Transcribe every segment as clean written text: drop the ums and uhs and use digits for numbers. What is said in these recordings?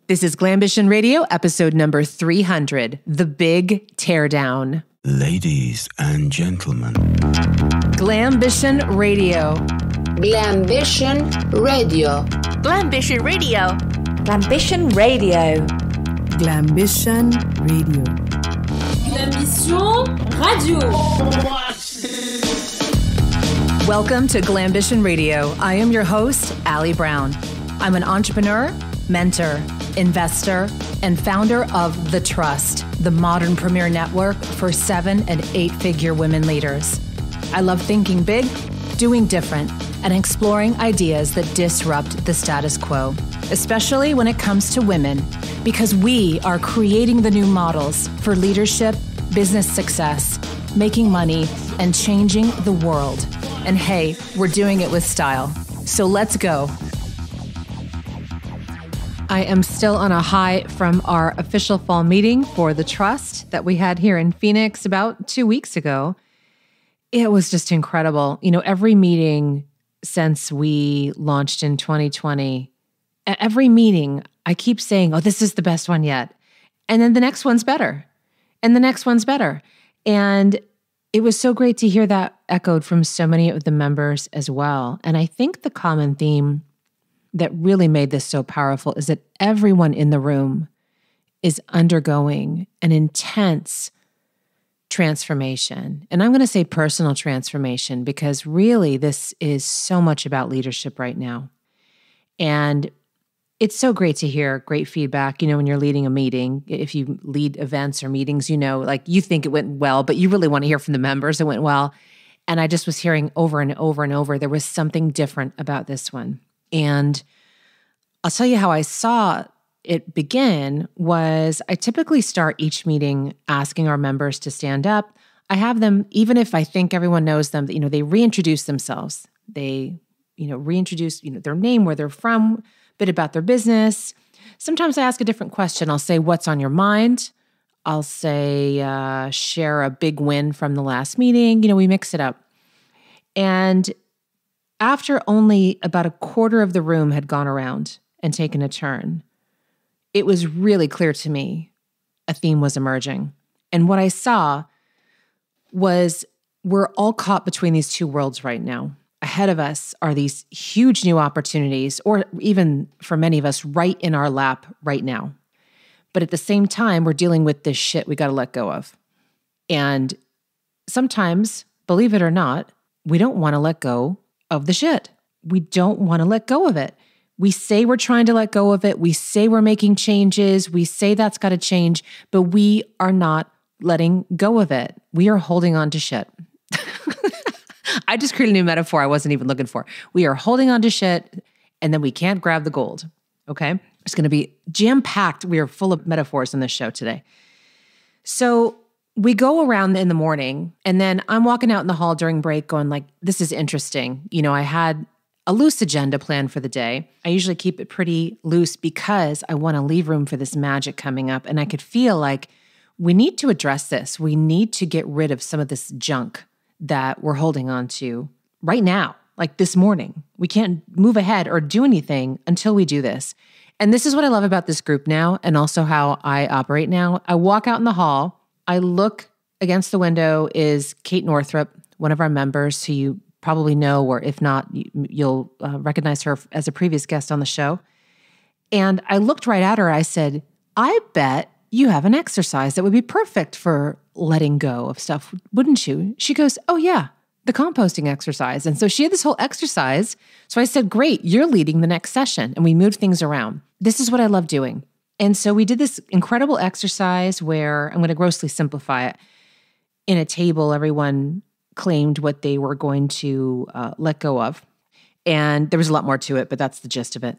This is Glambition Radio, episode number 300, The Big Teardown. Ladies and gentlemen. Glambition Radio. Glambition Radio. Glambition Radio. Glambition Radio. Glambition Radio. Glambition Radio. Welcome to Glambition Radio. I am your host, Allie Brown. I'm an entrepreneur, mentor, investor, and founder of The Trust, the modern premier network for 7- and 8-figure women leaders. I love thinking big, doing different, and exploring ideas that disrupt the status quo, especially when it comes to women, because we are creating the new models for leadership, business success, making money, and changing the world. And hey, we're doing it with style. So let's go. I am still on a high from our official fall meeting for The Trust that we had here in Phoenix about 2 weeks ago. It was just incredible. You know, every meeting since we launched in 2020, every meeting, I keep saying, oh, this is the best one yet. And then the next one's better. And the next one's better. And it was so great to hear that echoed from so many of the members as well. And I think the common theme that really made this so powerful is that everyone in the room is undergoing an intense transformation. And I'm going to say personal transformation because really this is so much about leadership right now. And it's so great to hear great feedback. You know, when you're leading a meeting, if you lead events or meetings, you know, like you think it went well, but you really want to hear from the members it went well. And I just was hearing over and over and over, there was something different about this one. And I'll tell you how I saw it begin was I typically start each meeting asking our members to stand up. I have them, even if I think everyone knows them, that, you know, they reintroduce themselves. They, you know, reintroduce, you know, their name, where they're from, a bit about their business. Sometimes I ask a different question. I'll say, what's on your mind? I'll say, share a big win from the last meeting. You know, we mix it up. And after only about a quarter of the room had gone around and taken a turn, it was really clear to me a theme was emerging. And what I saw was we're all caught between these two worlds right now. Ahead of us are these huge new opportunities, or even for many of us, right in our lap right now. But at the same time, we're dealing with this shit we got to let go of. And sometimes, believe it or not, we don't want to let go of the shit. We don't want to let go of it. We say we're trying to let go of it. We say we're making changes. We say that's got to change, but we are not letting go of it. We are holding on to shit. I just created a new metaphor I wasn't even looking for. We are holding on to shit, and then we can't grab the gold, okay? It's going to be jam-packed. We are full of metaphors in this show today. So we go around in the morning, and then I'm walking out in the hall during break going like, this is interesting. You know, I had a loose agenda plan for the day. I usually keep it pretty loose because I want to leave room for this magic coming up. And I could feel like we need to address this. We need to get rid of some of this junk that we're holding on to right now, like this morning. We can't move ahead or do anything until we do this. And this is what I love about this group now, and also how I operate now. I walk out in the hall. I look against the window is Kate Northrup, one of our members who you probably know, or if not, you'll recognize her as a previous guest on the show. And I looked right at her. I said, I bet you have an exercise that would be perfect for letting go of stuff, wouldn't you? She goes, oh yeah, the composting exercise. And so she had this whole exercise. So I said, great, you're leading the next session. And we moved things around. This is what I love doing. And so we did this incredible exercise where I'm going to grossly simplify it. In a table, everyone claimed what they were going to let go of. And there was a lot more to it, but that's the gist of it.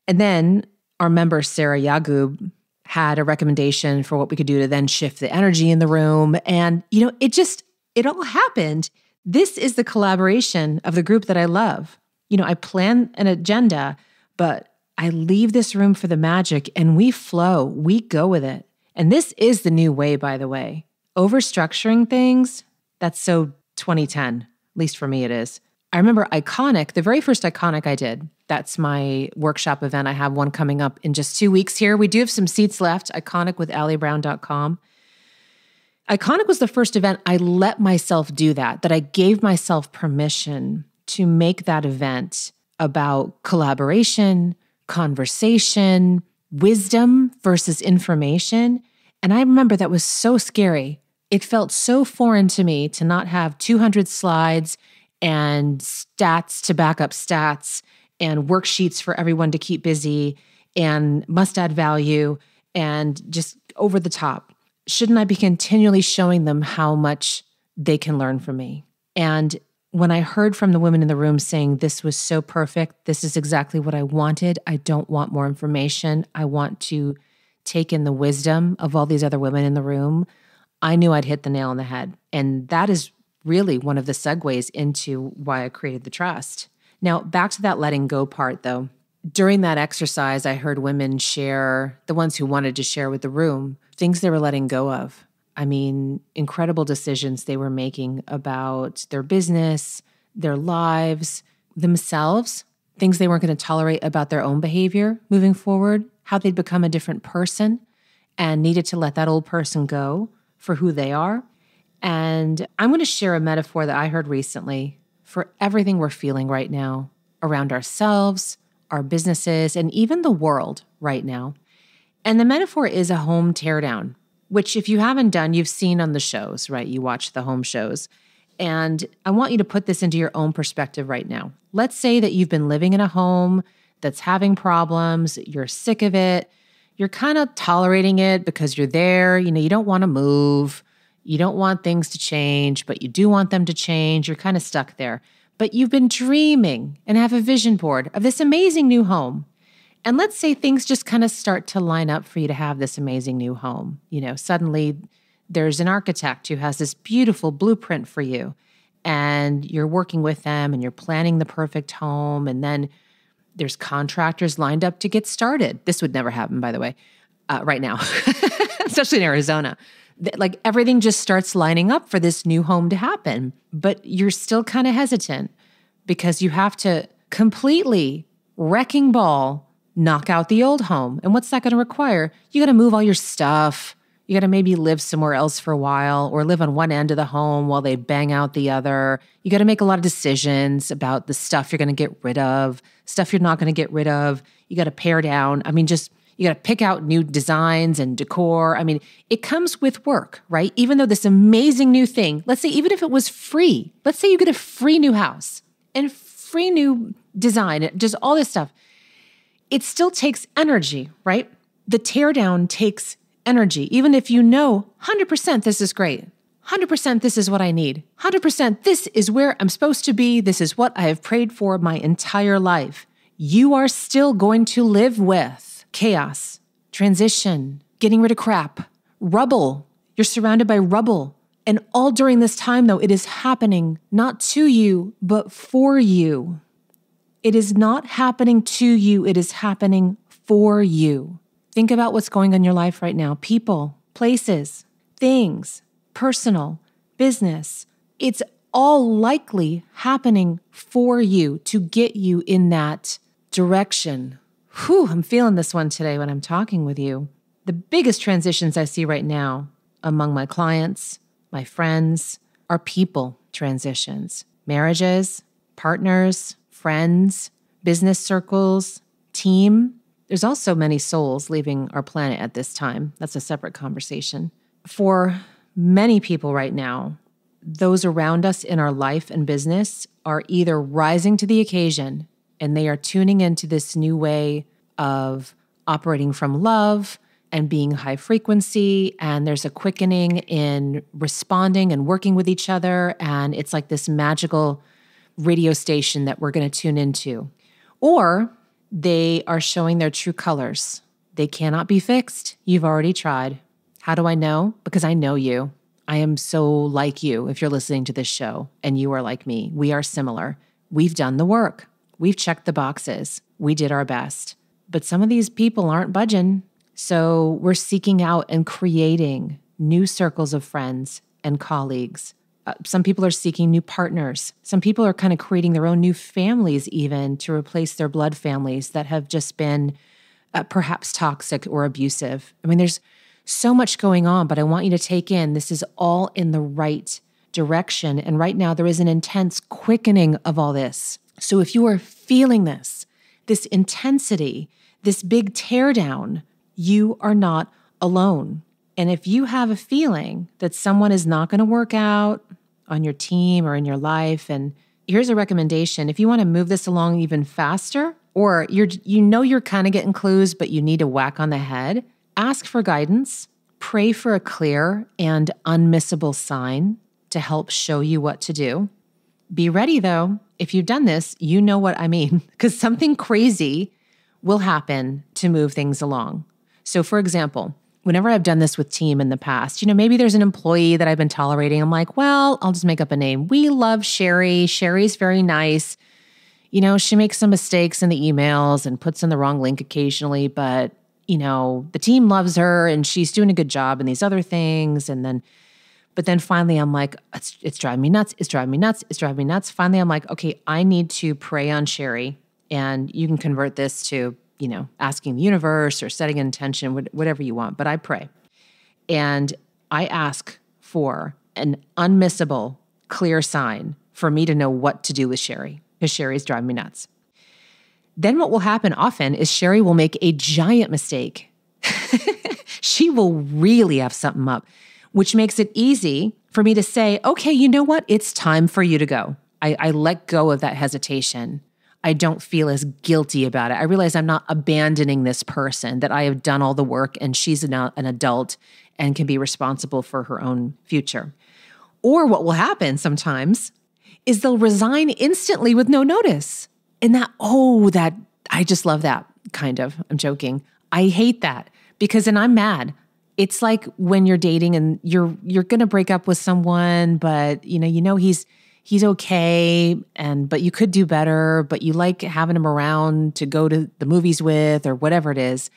And then our member, Sarah Yagub, had a recommendation for what we could do to then shift the energy in the room. And, you know, it all happened. This is the collaboration of the group that I love. You know, I plan an agenda, but I leave this room for the magic and we flow, we go with it. And this is the new way, by the way. Overstructuring things, that's so 2010, at least for me it is. I remember Iconic, the very first Iconic I did, That's my workshop event. I have one coming up in just 2 weeks here. We do have some seats left, iconicwithallybrown.com. Iconic was the first event I let myself do that I gave myself permission to make that event about collaboration, conversation, wisdom versus information. And I remember that was so scary. It felt so foreign to me to not have 200 slides and stats to back up stats and worksheets for everyone to keep busy and must add value and just over the top. Shouldn't I be continually showing them how much they can learn from me? And when I heard from the women in the room saying, this was so perfect, this is exactly what I wanted, I don't want more information, I want to take in the wisdom of all these other women in the room, I knew I'd hit the nail on the head. And that is really one of the segues into why I created the trust. Now, back to that letting go part, though. During that exercise, I heard women share, the ones who wanted to share with the room, things they were letting go of. I mean, incredible decisions they were making about their business, their lives, themselves, things they weren't going to tolerate about their own behavior moving forward, how they'd become a different person and needed to let that old person go for who they are. And I'm going to share a metaphor that I heard recently for everything we're feeling right now around ourselves, our businesses, and even the world right now. And the metaphor is a home teardown, which if you haven't done, you've seen on the shows, right? You watch the home shows. And I want you to put this into your own perspective right now. Let's say that you've been living in a home that's having problems, you're sick of it, you're kind of tolerating it because you're there, you don't want to move, you don't want things to change, but you do want them to change, you're kind of stuck there. But you've been dreaming and have a vision board of this amazing new home. And let's say things just kind of start to line up for you to have this amazing new home. Suddenly there's an architect who has this beautiful blueprint for you, and you're working with them and you're planning the perfect home. And then there's contractors lined up to get started. This would never happen, by the way, right now, especially in Arizona. Like everything just starts lining up for this new home to happen, but you're still kind of hesitant because you have to completely wrecking ball knock out the old home. And what's that going to require? You got to move all your stuff. You got to maybe live somewhere else for a while or live on one end of the home while they bang out the other. You got to make a lot of decisions about the stuff you're going to get rid of, stuff you're not going to get rid of. You got to pare down. You got to pick out new designs and decor. It comes with work, right? Even though this amazing new thing, let's say even if it was free, let's say you get a free new house and free new design, just all this stuff, it still takes energy, right? The teardown takes energy. Even if 100% this is great, 100% this is what I need, 100% this is where I'm supposed to be, this is what I have prayed for my entire life, you are still going to live with chaos, transition, getting rid of crap, rubble. You're surrounded by rubble. And all during this time, though, it is happening not to you, but for you. It is not happening to you. It is happening for you. Think about what's going on in your life right now. People, places, things, personal, business. It's all likely happening for you to get you in that direction. Whew, I'm feeling this one today when I'm talking with you. The biggest transitions I see right now among my clients, my friends, are people transitions. Marriages, partners, friends, business circles, team. There's also many souls leaving our planet at this time. That's a separate conversation. For many people right now, those around us in our life and business are either rising to the occasion and they are tuning into this new way of operating from love and being high frequency, and there's a quickening in responding and working with each other, and it's like this magical radio station that we're going to tune into. Or they are showing their true colors. They cannot be fixed. You've already tried. How do I know? Because I know you. I am so like you if you're listening to this show, and you are like me. We are similar. We've done the work. We've checked the boxes. We did our best. But some of these people aren't budging. So we're seeking out and creating new circles of friends and colleagues Some people are seeking new partners. Some people are kind of creating their own new families even to replace their blood families that have just been perhaps toxic or abusive. I mean, there's so much going on, but I want you to take in, this is all in the right direction. And right now there is an intense quickening of all this. So if you are feeling this intensity, this big teardown, you are not alone. And if you have a feeling that someone is not going to work out on your team or in your life, and here's a recommendation. If you want to move this along even faster, or you're kind of getting clues, but you need a whack on the head, ask for guidance, pray for a clear and unmissable sign to help show you what to do. Be ready though. If you've done this, you know what I mean, because something crazy will happen to move things along. So for example, whenever I've done this with team in the past, maybe there's an employee that I've been tolerating. I'm like, well, I'll just make up a name. We love Sherry. Sherry's very nice. She makes some mistakes in the emails and puts in the wrong link occasionally, but, the team loves her and she's doing a good job in these other things. But then finally I'm like, it's driving me nuts. It's driving me nuts. It's driving me nuts. Finally, I'm like, okay, I need to pray on Sherry, and you can convert this to, asking the universe or setting an intention, whatever you want, but I pray. And I ask for an unmissable, clear sign for me to know what to do with Sherry, because Sherry's driving me nuts. Then what will happen often is Sherry will make a giant mistake. She will really have something up, which makes it easy for me to say, okay, you know what? It's time for you to go. I let go of that hesitation. I don't feel as guilty about it. I realize I'm not abandoning this person, that I have done all the work and she's now an adult and can be responsible for her own future. Or what will happen sometimes is they'll resign instantly with no notice. And I just love that, kind of. I'm joking. I hate that because then I'm mad. It's like when you're dating and you're going to break up with someone, but he's okay, but you could do better, but you like having him around to go to the movies with or whatever it is.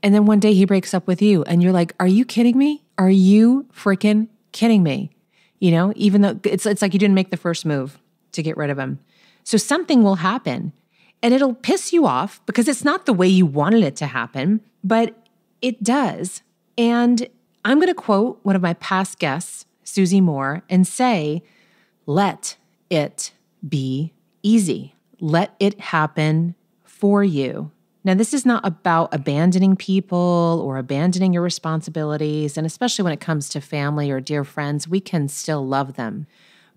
And then one day he breaks up with you and you're like, are you kidding me? Are you freaking kidding me? Even though it's like you didn't make the first move to get rid of him. So something will happen and it'll piss you off because it's not the way you wanted it to happen, but it does. And I'm going to quote one of my past guests, Susie Moore, and say, let it be easy. Let it happen for you. Now, this is not about abandoning people or abandoning your responsibilities. And especially when it comes to family or dear friends, we can still love them,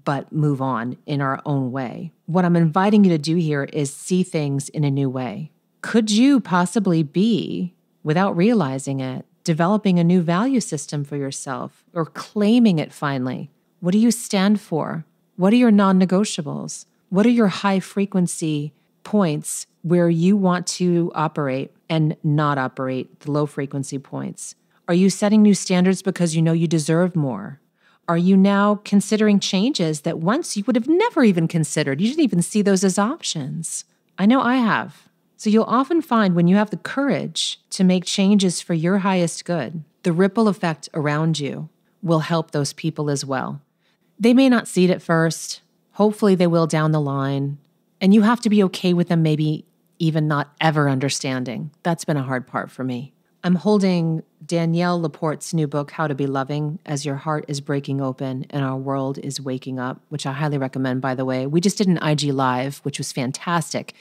but move on in our own way. What I'm inviting you to do here is see things in a new way. Could you possibly be, without realizing it, developing a new value system for yourself or claiming it finally? What do you stand for? What are your non-negotiables? What are your high-frequency points where you want to operate and not operate, the low-frequency points? Are you setting new standards because you know you deserve more? Are you now considering changes that once you would have never even considered? You didn't even see those as options. I know I have. So you'll often find when you have the courage to make changes for your highest good, the ripple effect around you will help those people as well. They may not see it at first. Hopefully they will down the line. And you have to be okay with them maybe even not ever understanding. That's been a hard part for me. I'm holding Danielle Laporte's new book, How to Be Loving, as your heart is breaking open and our world is waking up, which I highly recommend, by the way. We just did an IG Live, which was fantastic.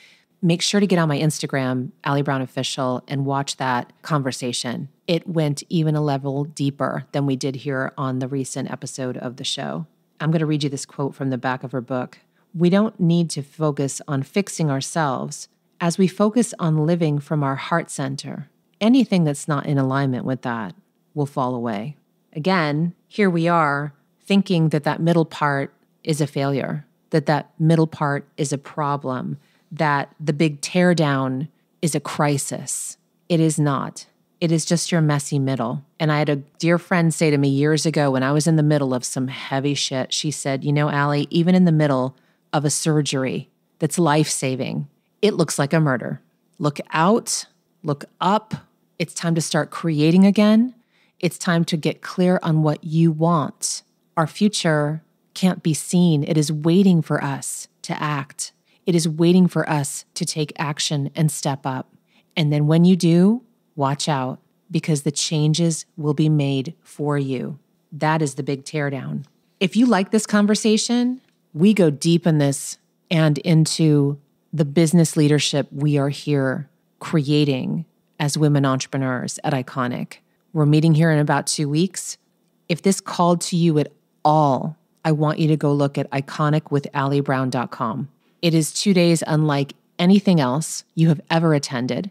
Make sure to get on my Instagram, Allie Brown Official, and watch that conversation. It went even a level deeper than we did here on the recent episode of the show. I'm going to read you this quote from the back of her book. We don't need to focus on fixing ourselves as we focus on living from our heart center. Anything that's not in alignment with that will fall away. Again, here we are thinking that middle part is a failure, that middle part is a problem, that the big teardown is a crisis. It is not. It is just your messy middle. And I had a dear friend say to me years ago when I was in the middle of some heavy shit, she said, Allie, even in the middle of a surgery that's life-saving, it looks like a murder. Look out, look up. It's time to start creating again. It's time to get clear on what you want. Our future can't be seen. It is waiting for us to act. It is waiting for us to take action and step up. And then when you do, watch out, because the changes will be made for you. That is the big teardown. If you like this conversation, we go deep in this and into the business leadership we are here creating as women entrepreneurs at Iconic. We're meeting here in about 2 weeks. If this called to you at all, I want you to go look at iconicwithallybrown.com. It is 2 days unlike anything else you have ever attended.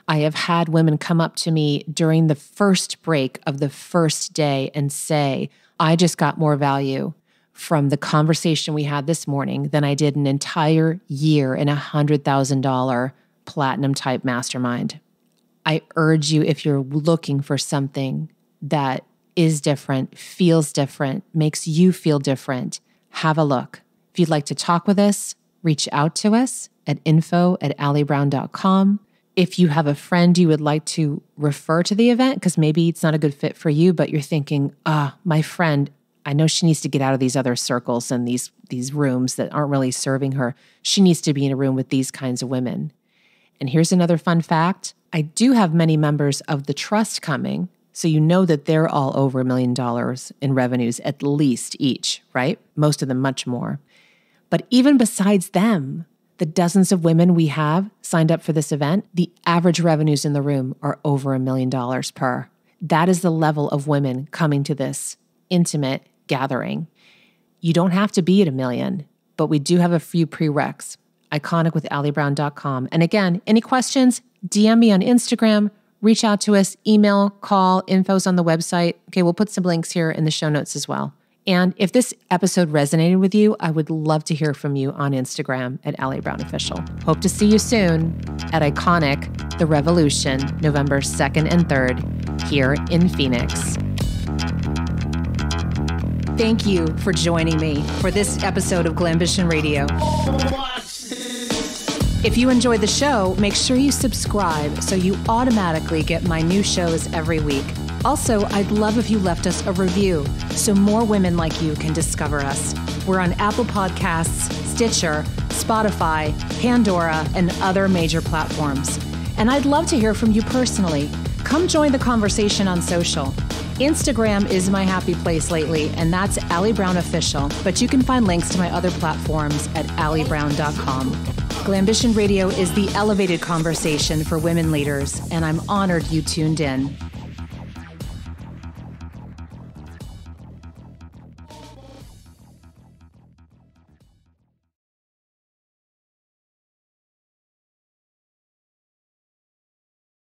I have had women come up to me during the first break of the first day and say, I just got more value from the conversation we had this morning than I did an entire year in $100,000 platinum type mastermind. I urge you, if you're looking for something that is different, feels different, makes you feel different, have a look. If you'd like to talk with us, reach out to us at info@allybrown.com. If you have a friend you would like to refer to the event, because maybe it's not a good fit for you, but you're thinking, my friend, I know she needs to get out of these other circles and these rooms that aren't really serving her. She needs to be in a room with these kinds of women. And here's another fun fact. I do have many members of the trust coming, so you know that they're all over $1 million in revenues at least each, right? Most of them much more. But even besides them, the dozens of women we have signed up for this event, the average revenues in the room are over $1 million per. That is the level of women coming to this intimate gathering. You don't have to be at $1 million, but we do have a few prereqs. iconicwithallybrown.com. And again, any questions, DM me on Instagram, reach out to us, email, call, info's on the website. Okay, we'll put some links here in the show notes as well. And if this episode resonated with you, I would love to hear from you on Instagram at Allie Brown Official. Hope to see you soon at Iconic, The Revolution, November 2nd and 3rd, here in Phoenix. Thank you for joining me for this episode of Glambition Radio. If you enjoyed the show, make sure you subscribe so you automatically get my new shows every week. Also, I'd love if you left us a review so more women like you can discover us. We're on Apple Podcasts, Stitcher, Spotify, Pandora, and other major platforms. And I'd love to hear from you personally. Come join the conversation on social. Instagram is my happy place lately, and that's Allie Brown Official, but you can find links to my other platforms at allybrown.com. Glambition Radio is the elevated conversation for women leaders, and I'm honored you tuned in.